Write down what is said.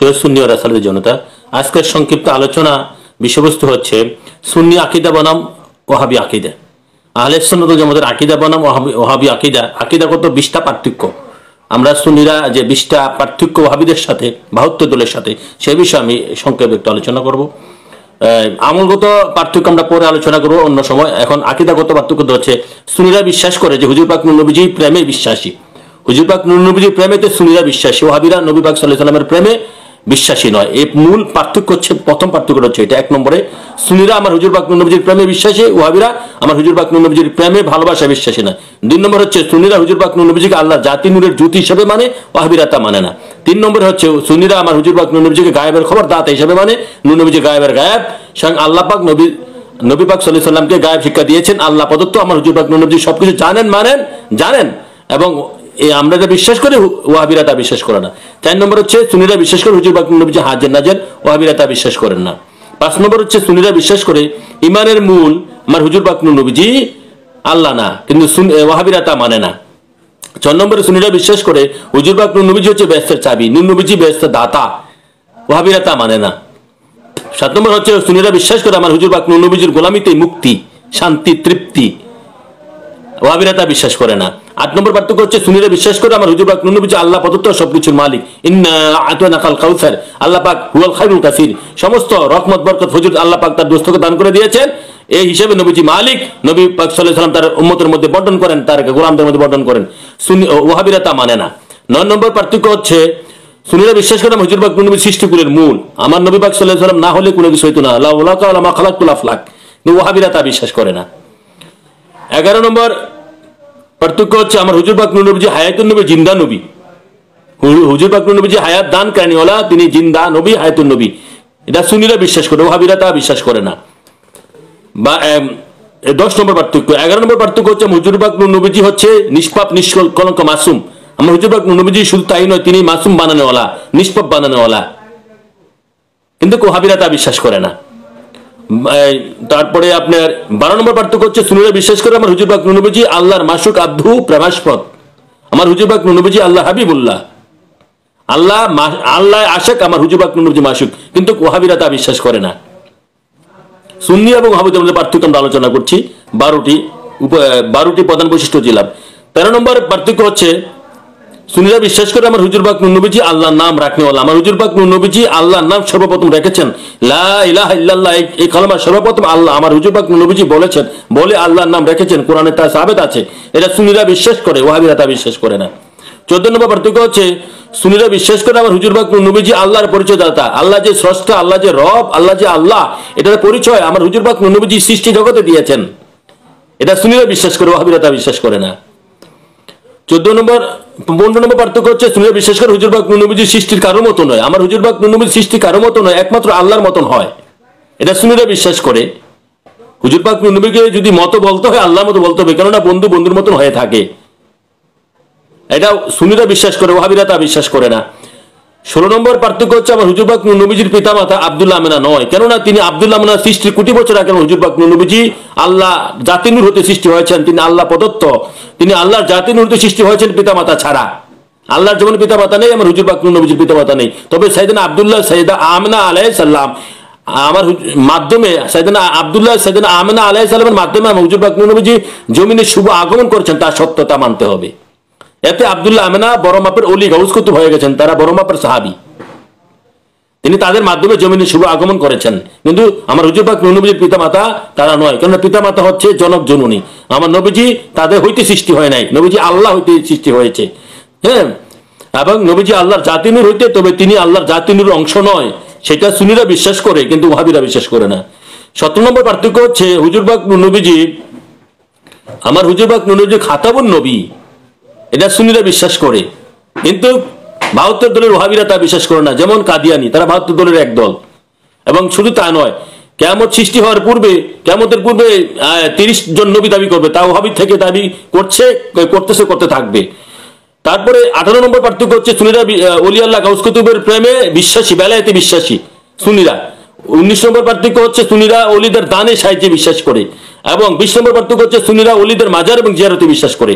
প্রিয় সুন্নি ও রাসালের জনতা, আজকের সংক্ষিপ্ত আলোচনা বিষয়বস্তু হচ্ছে সুন্নি আকিদা বনাম ওহাবি আকিদা। আহলে সুন্নাত ওয়াল জামাতের আকিদা বনাম ওহাবি আকিদা, আকিদাগত 20টা পার্থক্য। আমরা সুন্নিরা যে 20টা পার্থক্য ওহাবিদের সাথে 72 দলের সাথে, সেই বিষয়ে আমি সংক্ষেপে একটু আলোচনা করব। আমলগত পার্থক্য আমরা পরে আলোচনা করবো অন্য সময়। এখন আকিদাগত পার্থক্য হচ্ছে সুন্নিরা বিশ্বাস করে যে হুজুর পাক নূর নবীজি প্রেমে বিশ্বাসী। হুজুর পাক নূর নবীজির প্রেমেতে সুন্নিরা বিশ্বাসী, ওহাবিরা নবী পাক সাল্লাল্লাহু আলাইহি ওয়াসাল্লামের প্রেমে বিশ্বাসী নয়। এই মূল পার্থক্য হচ্ছে, প্রথম পার্থক্য হচ্ছে এটা। 1 নম্বরে সুন্নিরা আমার হুজুর পাক নূর নবীজির প্রেমে বিশ্বাসী, ওহাবিরা আমার হুজুর পাক নূর নবীজির প্রেমে ভালোবাসা বিশ্বাসী না। 2 নম্বর হচ্ছে সুন্নিরা হুজুর পাক নূর নবীজিকে আল্লাহ জাতি নূরের জ্যোতি হিসেবে মানে, ওহাবিরা তা মানে না। 3 নম্বরে হচ্ছে সুন্নিরা আমার হুজুর পাক নূর নবীজিকে গায়েবের খবর দাতা হিসেবে মানে, নূর নবীজি গায়েবের গায়েব, স্বয়ং আল্লাহ পাক নবী পাক সাল্লাল্লাহু আলাইহি ওয়াসাল্লামকে গায়েব শিক্ষা দিয়েছেন। আল্লাহ প্রদত্ত আমার হুজুর পাক নূর নবীজি সবকিছু জানেন, মানেন, জানেন, এবং আমরা যা বিশ্বাস করি ওয়াহাবিরা তা বিশ্বাস করে না। 4 নম্বর হচ্ছে সুন্নিরা বিশ্বাস করে হুজুর পাক নবী হাজির নাজির, ওয়াহাবিরা তা বিশ্বাস করেন না। 5 নম্বর হচ্ছে সুন্নিরা বিশ্বাস করে ইমানের মূল আমার হুজুর পাক নবীজি আল্লাহ না, কিন্তু ওয়াহাবিরা তা মানে না। 6 নম্বরে সুন্নিরা বিশ্বাস করে হুজুর পাক নবীজি হচ্ছে বেহেশতের চাবি, নূর নবীজি বেহেশতের দাতা, ওয়াহাবিরা তা মানে না। 7 নম্বর হচ্ছে সুন্নিরা বিশ্বাস করে আমার হুজুর পাক নবীজির গোলামিতে মুক্তি, শান্তি, তৃপ্তি, ওয়াহাবিরা তা বিশ্বাস করে না। 8 নম্বর পার্থক্য হচ্ছে সুন্নিরা বিশ্বাস করে আমার হুজুর পাক নূর নবীজি আল্লাহ প্রদত্ত সবকিছুর মালিক, ইন্না আতানাকাল কাউসার, আল্লাহ পাক হুয়াল খায়রুল কাসির, সমস্ত রহমত বরকত ফজল আল্লাহ পাক তার দোস্তকে দান করে দিয়েছেন। এই হিসেবে নবীজি মালিক, নবী পাক সাল্লাল্লাহু আলাইহি ওয়াসাল্লাম তার উম্মতের মধ্যে বণ্টন করেন, তার গোলামদের মধ্যে বণ্টন করেন। ওয়াহাবিরা তা মানে না। 9 নম্বর পার্থক্য হচ্ছে সুন্নিরা বিশ্বাস করে হুজুর পাক নবী সৃষ্টিকুলের মূল, আমার নবী পাক সাল্লাল্লাহু আলাইহি ওয়াসাল্লাম না হলে কোনো কিছু হইতো না, লা ওয়ালা কালা মা খালাকুল আফলাক, কিন্তু ওয়াহাবিরা তা বিশ্বাস করে না। 11 নম্বর পার্থক্য হচ্ছে আমার হুজুর পাক নূর নবীজি হায়াতুন নবী, জিন্দা নবী। হুজুর পাক নূর নবীজি হায়াত দান কারণীওয়ালা, তিনি জিন্দা নবী, হায়াতুন নবী, এটা সুন্নিরা বিশ্বাস করে, ওহাবিরা তা বিশ্বাস করে না। বা 10 নম্বর পার্থক্য। 11 নম্বর পার্থক্য হচ্ছে হুজুর পাক নূর নবীজি হচ্ছে নিষ্পাপ, নিষ্কলঙ্ক, মাসুম। আমার হুজুর পাক নূর নবীজি শুধু তাই নয়, তিনি মাসুম বানানোওয়ালা, নিষ্পাপ বানানোওয়ালা, কিন্তু ওহাবিরা তা বিশ্বাস করে না। তারপরে আপনার 12 নম্বর পার্থক্য হচ্ছে সুন্নিরা বিশ্বাস করে আমার হুজুর পাক নূর নবীজি আল্লাহর মাসুক, আব্দু, প্রেমাস্পদ, আমার হুজুর পাক নূর নবীজি আল্লাহ হাবিবুল্লাহ, আল্লাহ আশিক, আমার হুজুর পাক নূর নবীজি মাসুক, কিন্তু ওহাবিরা তা বিশ্বাস করে না। সুন্নি এবং ওহাবিদের মধ্যে পার্থক্য আমরা আলোচনা করছি। 12টি প্রধান বৈশিষ্ট্য দিলাম। 13 নম্বর পার্থক্য হচ্ছে সুন্নিরা বিশ্বাস করে আমার হুজুর পাক নূর নবীজি আল্লাহর নাম রাখনেওয়ালা, আমার হুজুর পাক নূর নবীজি আল্লাহর নাম সর্বপ্রথম রেখেছেন, লা ইলাহা ইল্লাল্লাহ, এই কালেমা সর্বপ্রথম আল্লাহ আমার হুজুর পাক নূর নবীজি বলেছেন, বলে আল্লাহর নাম রেখেছেন, কোরআনে তা সাবিত আছে। এটা সুন্নিরা বিশ্বাস করে, ওহাবিরা তা বিশ্বাস করে না। 14 নম্বর পার্থক্য হচ্ছে সুন্নিরা বিশ্বাস করে আমার হুজুর পাক নূর নবীজি আল্লাহর পরিচয়দাতা, আল্লাহ যে স্রষ্টা, আল্লাহ যে রব, আল্লাহ যে আল্লাহ, এটার পরিচয় আমার হুজুর পাক নূর নবীজি সৃষ্টি জগতে দিয়েছেন। এটা সুন্নিরা বিশ্বাস করে, ওহাবিরা তা বিশ্বাস করে না। 15 নম্বর পার্থক্য হচ্ছে সুন্নিরা বিশ্বাস করে হুজুর পাক নূর নবীজি সৃষ্টির কারো মতো নয়, আমার হুজুর পাক নূর নবীজি সৃষ্টি কারো মতো নয়, একমাত্র আল্লাহর মতন হয়। এটা সুন্নিরা বিশ্বাস করে। হুজুর পাক নূর নবীকে যদি মতো বলতে হয়, আল্লাহর মতো বলতে হবে, কেননা বন্ধু বন্ধুর মতন হয়ে থাকে। এটা সুন্নিরা বিশ্বাস করে, ওহাবিরা তা বিশ্বাস করে না। 16 নম্বর পার্থক্য হচ্ছে আমার হুজুর পাক নূর নবীজির পিতামাতা আব্দুল্লাহ আমিনা নয়, কেননা তিনি আব্দুল্লাহ আমিনা সৃষ্টির কোটি বছর আগে হুজুর পাক নূর নবীজি আল্লাহ জাতি নূর হতে সৃষ্টি হয়েছেন, তিনি আল্লাহ প্রদত্ত, তিনি আল্লাহর জাতি নূর হতে সৃষ্টি হয়েছেন পিতামাতা ছাড়া। আল্লাহর যেমন পিতামাতা নেই, আমার হুজুর পাক নূর নবীজির পিতামাতা নেই। তবে সাইয়েদনা আব্দুল্লাহ, সাইয়েদা আমিনা আলাইহিস সালাম আমার মাধ্যমে, সাইয়েদনা আব্দুল্লাহ, সাইয়েদনা আমিনা আলাইহিস সালামের মাধ্যমে আমার হুজুর পাক নূর নবীজি জমিনে শুভ আগমন করেছেন, তার সত্যতা মানতে হবে। এতে আব্দুল্লাহ আমিনা বড় মাপের ওলি, গাউস কুতুব হয়ে গেছেন, তারা বড় মাপের সাহাবী, তিনি তাদের মাধ্যমে জমিনে শুভ আগমন করেছেন। কিন্তু আমার হুজুর পাক নূর নবীজির পিতামাতা তারা নয়, কেননা পিতামাতা হচ্ছে জনক জননী, আমার নবীজি তাদের হইতে সৃষ্টি হয় নাই, নবীজি আল্লাহ হইতে সৃষ্টি হয়েছে। হ্যাঁ, এবং নবীজি আল্লাহর জাতি নূর হইতে, তবে তিনি আল্লাহর জাতি নূর অংশ নয়, সেটা সুন্নিরা বিশ্বাস করে, কিন্তু ওহাবিরা বিশ্বাস করে না। 17 নম্বর পার্থক্য হচ্ছে হুজুর পাক নূর নবীজি, আমার হুজুর পাক নূর নবীজি খাতাবুন নবী, এটা সুন্নিরা বিশ্বাস করে, কিন্তু 72 দলের ওহাবিরা তা বিশ্বাস করে না। যেমন কাদিয়ানি, তারা 72 দলের এক দল। এবং শুধু তা নয়, কিয়ামত সৃষ্টি হওয়ার পূর্বে, কিয়ামতের পূর্বে 30 জন নবী দাবি করবে, তা ওহাবি থেকে দাবি করতে থাকবে। তারপরে 18 নম্বর পার্থক্য হচ্ছে সুন্নিরা ওলি আল্লাহ গাউস কুতুবের প্রেমে বিশ্বাসী, বেলায়েতে বিশ্বাসী সুন্নিরা। 19 নম্বর পার্থক্য হচ্ছে সুন্নিরা ওলিদের দানে সাহায্যে বিশ্বাস করে। এবং 20 নম্বর পার্থক্য হচ্ছে সুন্নিরা ওলিদের মাজার এবং জিয়ারতে বিশ্বাস করে।